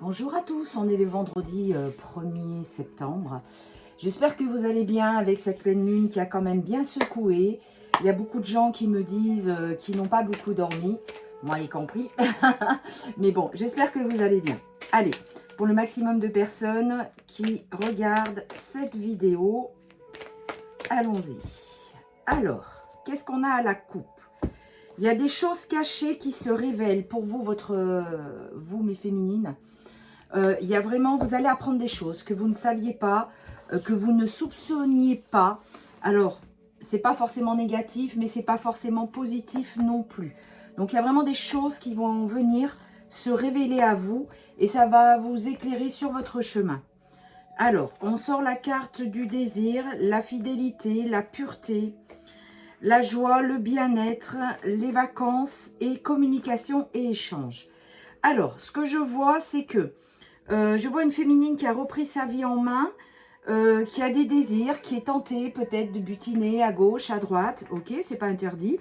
Bonjour à tous, on est le vendredi 1er septembre. J'espère que vous allez bien avec cette pleine lune qui a quand même bien secoué. Il y a beaucoup de gens qui me disent qu'ils n'ont pas beaucoup dormi, moi y compris. Mais bon, j'espère que vous allez bien. Allez, pour le maximum de personnes qui regardent cette vidéo, allons-y. Alors, qu'est-ce qu'on a à la coupe? Il y a des choses cachées qui se révèlent pour vous, vous mes féminines. Il y a vraiment, vous allez apprendre des choses que vous ne saviez pas, que vous ne soupçonniez pas. Alors, c'est pas forcément négatif, mais c'est pas forcément positif non plus. Donc, il y a vraiment des choses qui vont venir se révéler à vous et ça va vous éclairer sur votre chemin. Alors, on sort la carte du désir, la fidélité, la pureté, la joie, le bien-être, les vacances et communication et échange. Alors, ce que je vois, c'est que je vois une féminine qui a repris sa vie en main, qui a des désirs, qui est tentée peut-être de butiner à gauche, à droite. Ok, c'est pas interdit.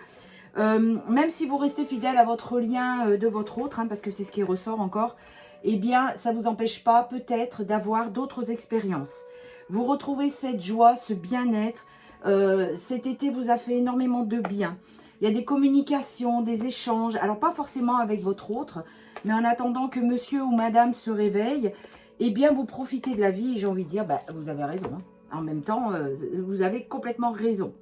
Même si vous restez fidèle à votre lien de votre autre, hein, parce que c'est ce qui ressort encore, eh bien, ça ne vous empêche pas peut-être d'avoir d'autres expériences. Vous retrouvez cette joie, ce bien-être. Cet été vous a fait énormément de bien. Il y a des communications, des échanges, alors pas forcément avec votre autre, mais en attendant que monsieur ou madame se réveille, eh bien vous profitez de la vie et j'ai envie de dire, bah, vous avez raison. Hein. En même temps, vous avez complètement raison.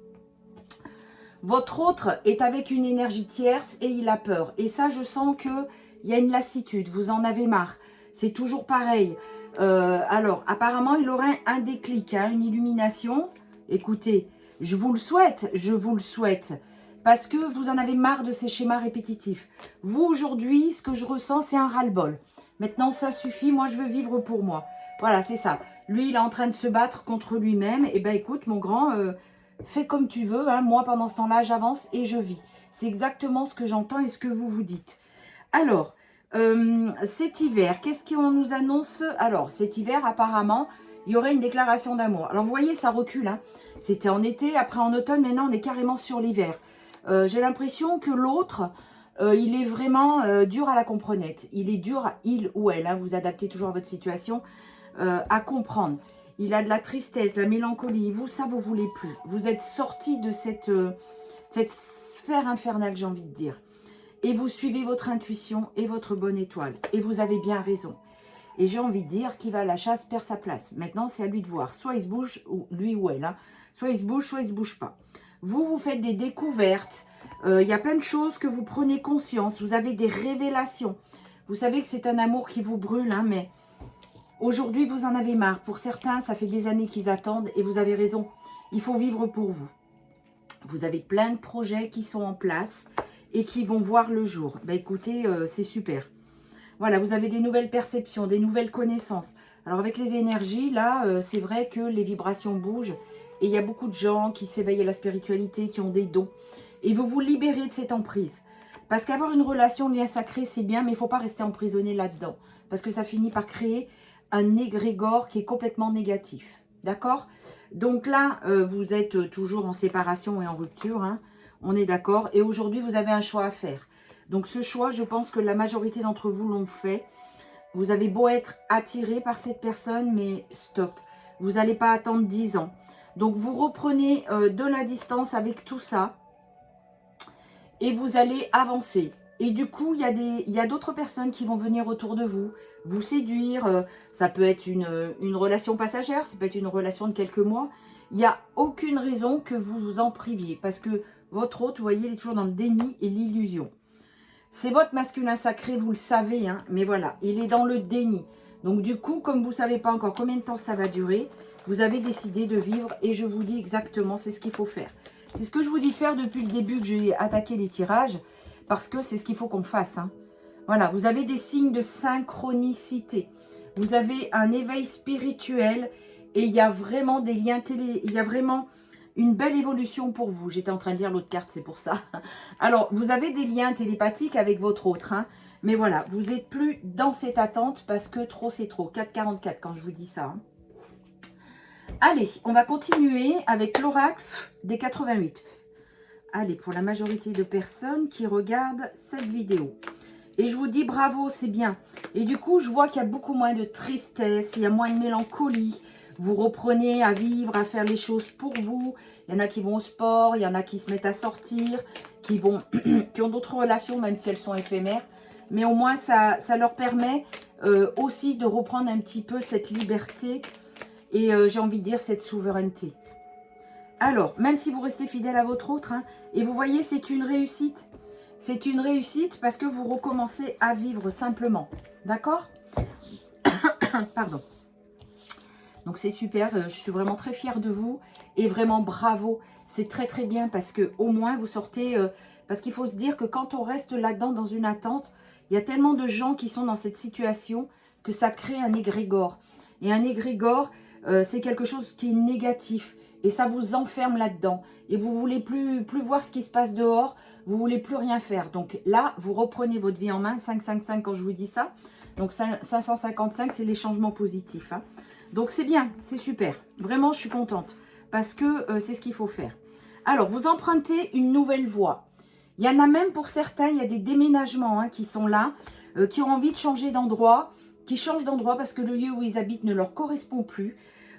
Votre autre est avec une énergie tierce et il a peur. Et ça, je sens qu'il y a une lassitude, vous en avez marre. C'est toujours pareil. Alors, apparemment, il aurait un déclic, hein, une illumination. Écoutez, je vous le souhaite, je vous le souhaite. Parce que vous en avez marre de ces schémas répétitifs. Vous, aujourd'hui, ce que je ressens, c'est un ras-le-bol. Maintenant, ça suffit, moi, je veux vivre pour moi. Voilà, c'est ça. Lui, il est en train de se battre contre lui-même. Eh bien, écoute, mon grand, fais comme tu veux. Hein. Moi, pendant ce temps-là, j'avance et je vis. C'est exactement ce que j'entends et ce que vous vous dites. Alors, cet hiver, qu'est-ce qu'on nous annonce? Alors, cet hiver, apparemment, il y aurait une déclaration d'amour. Alors, vous voyez, ça recule. Hein. C'était en été, après en automne, maintenant, on est carrément sur l'hiver. J'ai l'impression que l'autre, il est vraiment dur à la comprenette. Il est dur, il ou elle, hein, vous adaptez toujours à votre situation, à comprendre. Il a de la tristesse, la mélancolie. Vous, ça, vous ne voulez plus. Vous êtes sorti de cette sphère infernale, j'ai envie de dire. Et vous suivez votre intuition et votre bonne étoile. Et vous avez bien raison. Et j'ai envie de dire qu'il va à la chasse, perd sa place. Maintenant, c'est à lui de voir. Soit il se bouge, ou lui ou elle. Hein. Soit il se bouge pas. Vous, vous faites des découvertes. Il y a plein de choses que vous prenez conscience. Vous avez des révélations. Vous savez que c'est un amour qui vous brûle, hein, mais aujourd'hui, vous en avez marre. Pour certains, ça fait des années qu'ils attendent et vous avez raison. Il faut vivre pour vous. Vous avez plein de projets qui sont en place et qui vont voir le jour. Bah, écoutez, c'est super. Voilà, vous avez des nouvelles perceptions, des nouvelles connaissances. Alors avec les énergies, là, c'est vrai que les vibrations bougent. Et il y a beaucoup de gens qui s'éveillent à la spiritualité, qui ont des dons. Et vous vous libérez de cette emprise. Parce qu'avoir une relation, lien sacré, c'est bien, mais il ne faut pas rester emprisonné là-dedans. Parce que ça finit par créer un égrégore qui est complètement négatif. D'accord? Donc là, vous êtes toujours en séparation et en rupture. Hein, on est d'accord. Et aujourd'hui, vous avez un choix à faire. Donc ce choix, je pense que la majorité d'entre vous l'ont fait. Vous avez beau être attiré par cette personne, mais stop. Vous n'allez pas attendre 10 ans. Donc vous reprenez de la distance avec tout ça. Et vous allez avancer. Et du coup, il y a d'autres personnes qui vont venir autour de vous, vous séduire. Ça peut être une relation passagère, ça peut être une relation de quelques mois. Il n'y a aucune raison que vous vous en priviez. Parce que votre hôte, vous voyez, il est toujours dans le déni et l'illusion. C'est votre masculin sacré, vous le savez, hein, mais voilà, il est dans le déni. Donc du coup, comme vous ne savez pas encore combien de temps ça va durer, vous avez décidé de vivre et je vous dis exactement, c'est ce qu'il faut faire. C'est ce que je vous dis de faire depuis le début que j'ai attaqué les tirages, parce que c'est ce qu'il faut qu'on fasse. Hein. Voilà, vous avez des signes de synchronicité. Vous avez un éveil spirituel et il y a vraiment des liens télé... Il y a vraiment une belle évolution pour vous. J'étais en train de lire l'autre carte, c'est pour ça. Alors, vous avez des liens télépathiques avec votre autre. Hein, mais voilà, vous n'êtes plus dans cette attente parce que trop, c'est trop. 4,44 quand je vous dis ça. Hein. Allez, on va continuer avec l'oracle des 88. Allez, pour la majorité de personnes qui regardent cette vidéo. Et je vous dis bravo, c'est bien. Et du coup, je vois qu'il y a beaucoup moins de tristesse, il y a moins de mélancolie. Vous reprenez à vivre, à faire les choses pour vous. Il y en a qui vont au sport, il y en a qui se mettent à sortir, qui ont d'autres relations, même si elles sont éphémères. Mais au moins, ça leur permet aussi de reprendre un petit peu cette liberté et j'ai envie de dire cette souveraineté. Alors, même si vous restez fidèle à votre autre, hein, et vous voyez, c'est une réussite. C'est une réussite parce que vous recommencez à vivre simplement. D'accord? Pardon. Donc, c'est super. Je suis vraiment très fière de vous. Et vraiment, bravo. C'est très, très bien parce que au moins, vous sortez... parce qu'il faut se dire que quand on reste là-dedans, dans une attente, il y a tellement de gens qui sont dans cette situation que ça crée un égrégore. Et un égrégore, c'est quelque chose qui est négatif. Et ça vous enferme là-dedans. Et vous ne voulez plus voir ce qui se passe dehors. Vous ne voulez plus rien faire. Donc là, vous reprenez votre vie en main. 555 quand je vous dis ça. Donc 555, c'est les changements positifs. Hein. Donc c'est bien, c'est super. Vraiment, je suis contente. Parce que c'est ce qu'il faut faire. Alors, vous empruntez une nouvelle voie. Il y en a même pour certains, il y a des déménagements hein, qui sont là. Qui ont envie de changer d'endroit. Qui changent d'endroit parce que le lieu où ils habitent ne leur correspond plus.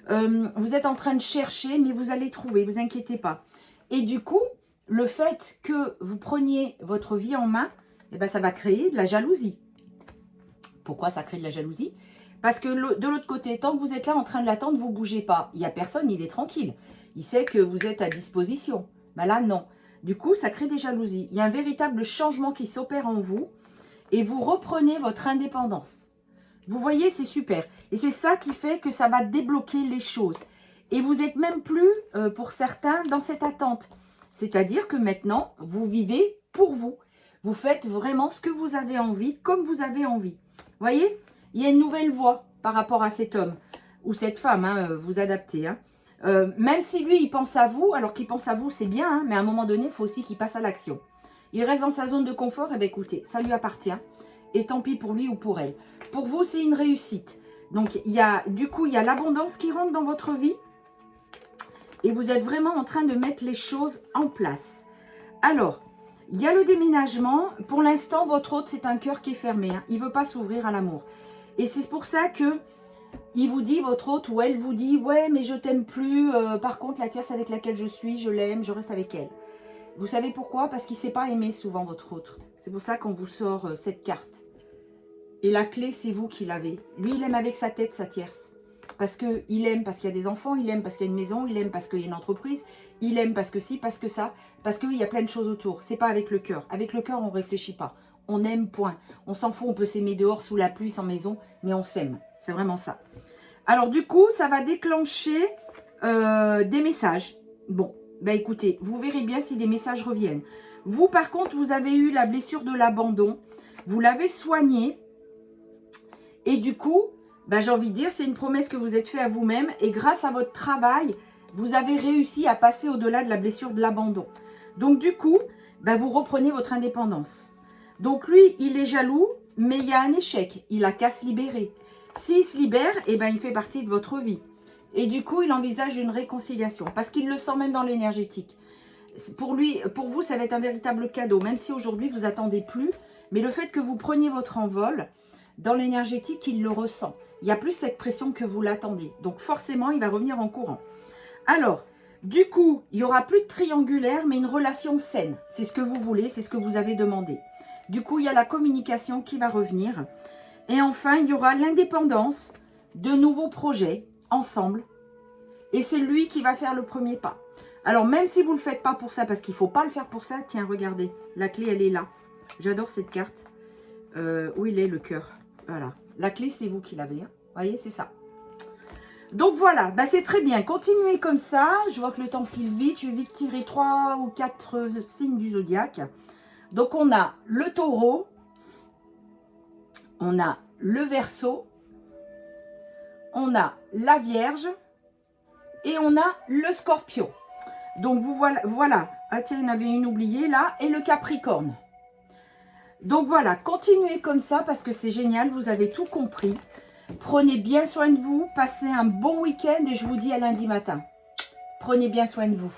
Vous êtes en train de chercher, mais vous allez trouver, vous inquiétez pas. Et du coup, le fait que vous preniez votre vie en main, eh ben, ça va créer de la jalousie. Pourquoi ça crée de la jalousie? Parce que de l'autre côté, tant que vous êtes là en train de l'attendre, vous ne bougez pas. Il n'y a personne, il est tranquille. Il sait que vous êtes à disposition. Ben là, non. Du coup, ça crée des jalousies. Il y a un véritable changement qui s'opère en vous et vous reprenez votre indépendance. Vous voyez, c'est super. Et c'est ça qui fait que ça va débloquer les choses. Et vous n'êtes même plus, pour certains, dans cette attente. C'est-à-dire que maintenant, vous vivez pour vous. Vous faites vraiment ce que vous avez envie, comme vous avez envie. Vous voyez, il y a une nouvelle voie par rapport à cet homme ou cette femme. Hein, vous adaptez. Hein. Même si lui, il pense à vous, alors qu'il pense à vous, c'est bien. Hein, mais à un moment donné, il faut aussi qu'il passe à l'action. Il reste dans sa zone de confort. Et bien écoutez, ça lui appartient. Et tant pis pour lui ou pour elle. Pour vous, c'est une réussite. Donc, du coup, il y a l'abondance qui rentre dans votre vie. Et vous êtes vraiment en train de mettre les choses en place. Alors, il y a le déménagement. Pour l'instant, votre hôte, c'est un cœur qui est fermé. Hein. Il ne veut pas s'ouvrir à l'amour. Et c'est pour ça que il vous dit, votre hôte, ou elle vous dit, ouais, mais je t'aime plus. Par contre, la tierce avec laquelle je suis, je l'aime, je reste avec elle. Vous savez pourquoi? Parce qu'il ne sait pas aimer souvent votre autre. C'est pour ça qu'on vous sort cette carte. Et la clé, c'est vous qui l'avez. Lui, il aime avec sa tête, sa tierce. Parce qu'il aime parce qu'il y a des enfants, il aime parce qu'il y a une maison, il aime parce qu'il y a une entreprise, il aime parce que si, parce que ça, parce qu'il y a plein de choses autour. C'est pas avec le cœur. Avec le cœur, on ne réfléchit pas. On aime, point. On s'en fout, on peut s'aimer dehors, sous la pluie, sans maison, mais on s'aime. C'est vraiment ça. Alors du coup, ça va déclencher des messages. Bon, bah écoutez, vous verrez bien si des messages reviennent. Vous, par contre, vous avez eu la blessure de l'abandon. Vous l'avez soignée. Et du coup, ben, j'ai envie de dire, c'est une promesse que vous êtes fait à vous-même. Et grâce à votre travail, vous avez réussi à passer au-delà de la blessure de l'abandon. Donc du coup, ben, vous reprenez votre indépendance. Donc lui, il est jaloux, mais il y a un échec. Il a qu'à se libérer. S'il se libère, eh ben, il fait partie de votre vie. Et du coup, il envisage une réconciliation. Parce qu'il le sent même dans l'énergétique. Pour lui, pour vous, ça va être un véritable cadeau. Même si aujourd'hui, vous attendez plus. Mais le fait que vous preniez votre envol... Dans l'énergétique, il le ressent. Il y a plus cette pression que vous l'attendez. Donc forcément, il va revenir en courant. Alors, du coup, il n'y aura plus de triangulaire, mais une relation saine. C'est ce que vous voulez, c'est ce que vous avez demandé. Du coup, il y a la communication qui va revenir. Et enfin, il y aura l'indépendance, de nouveaux projets, ensemble. Et c'est lui qui va faire le premier pas. Alors, même si vous ne le faites pas pour ça, parce qu'il ne faut pas le faire pour ça, tiens, regardez, la clé, elle est là. J'adore cette carte. Où il est, le cœur? Voilà. La clé, c'est vous qui l'avez. Hein. Vous voyez, c'est ça. Donc voilà, bah, c'est très bien. Continuez comme ça. Je vois que le temps file vite. Je vais vite tirer 3 ou 4 signes du zodiaque. Donc on a le taureau. On a le verseau. On a la vierge. Et on a le scorpion. Donc vous voilà. Ah tiens, il y en avait une oubliée là. Et le capricorne. Donc voilà, continuez comme ça parce que c'est génial, vous avez tout compris. Prenez bien soin de vous, passez un bon week-end et je vous dis à lundi matin. Prenez bien soin de vous.